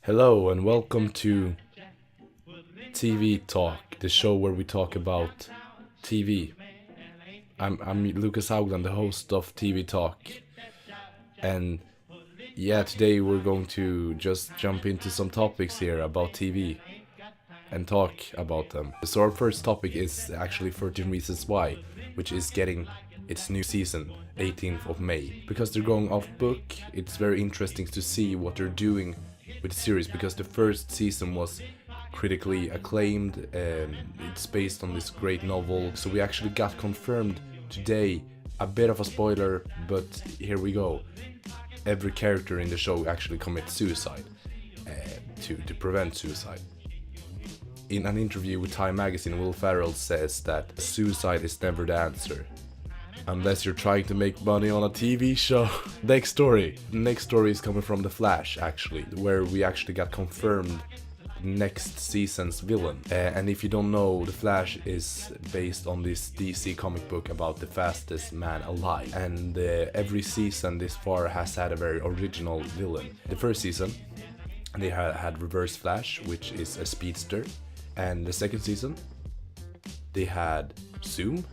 Hello and welcome to TV Talk, the show where we talk about TV. I'm Lucas Haugland, the host of TV Talk, and today we're going to just jump into some topics here about TV and talk about them. So our first topic is actually 13 Reasons Why, which is getting its new season 18th of May. Because they're going off book, it's very interesting to see what they're doing with the series, because the first season was critically acclaimed and it's based on this great novel. So we actually got confirmed today, a bit of a spoiler, but here we go. Every character in the show actually commits suicide to prevent suicide. In an interview with Time magazine, Will Ferrell says that suicide is never the answer, unless you're trying to make money on a TV show. Next story is coming from The Flash, actually, where we actually got confirmed next season's villain. And if you don't know, The Flash is based on this DC comic book about the fastest man alive. And every season this far has had a very original villain. The first season, they had Reverse Flash, which is a speedster. And the second season, they had Zoom,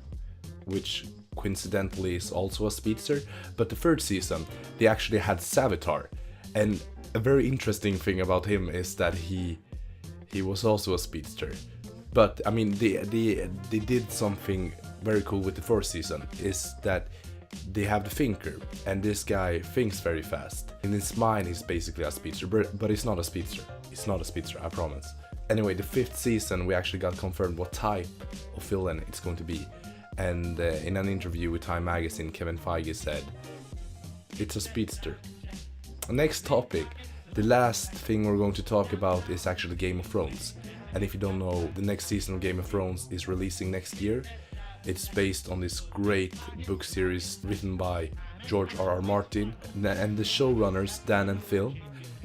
which coincidentally is also a speedster. But the third season, they actually had Satire. And a very interesting thing about him is that he was also a speedster. But I mean, they did something very cool with the first season, is that they have the thinker, and this guy thinks very fast. In his mind, he's basically a speedster, but he's not a speedster. He's not a speedster, I promise. Anyway, the fifth season, we actually got confirmed what type of villain it's going to be. And in an interview with Time magazine, Kevin Feige said, it's a speedster. Next topic, the last thing we're going to talk about is actually Game of Thrones. And if you don't know, the next season of Game of Thrones is releasing next year. It's based on this great book series written by George R.R. Martin. And the showrunners, Dan and Phil,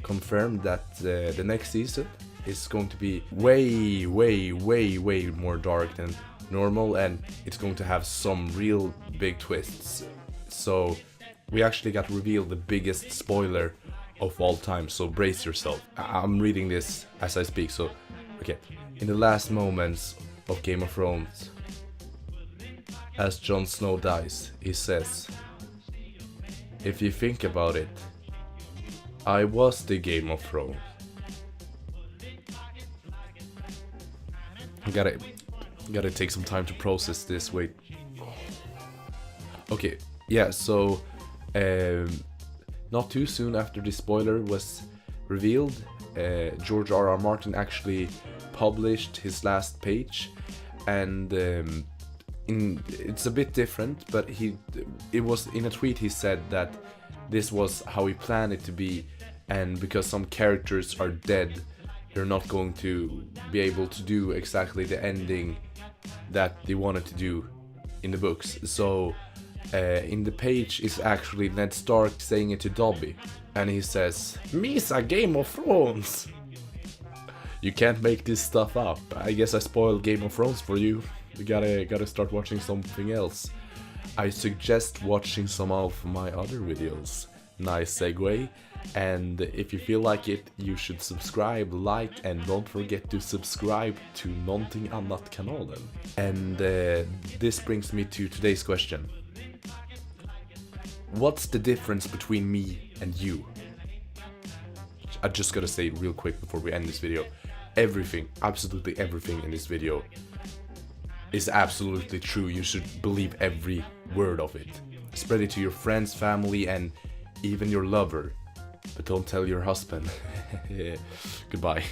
confirmed that the next season is going to be way more dark than normal, and it's going to have some real big twists. So we actually got revealed the biggest spoiler of all time, so brace yourself. I'm reading this as I speak, so okay. In the last moments of Game of Thrones, as Jon Snow dies, he says, if you think about it, I was the Game of Thrones. Gotta take some time to process this. Wait. Okay, so not too soon after the spoiler was revealed, George R.R. Martin actually published his last page, and it's a bit different, but it was in a tweet. He said that this was how he planned it to be, and because some characters are dead, they're not going to be able to do exactly the ending that they wanted to do in the books. So in the page is actually Ned Stark saying it to Dobby, and he says, "Misa Game of Thrones." You can't make this stuff up. I guess I spoiled Game of Thrones for you. You gotta start watching something else. I suggest watching some of my other videos. Nice segue. And if you feel like it, you should subscribe, like, and don't forget to subscribe to Någonting Annat kanalen. And this brings me to today's question. What's the difference between me and you? I just gotta say it real quick before we end this video. Everything, absolutely everything in this video is absolutely true. You should believe every word of it. Spread it to your friends, family, and even your lover. But don't tell your husband. Goodbye.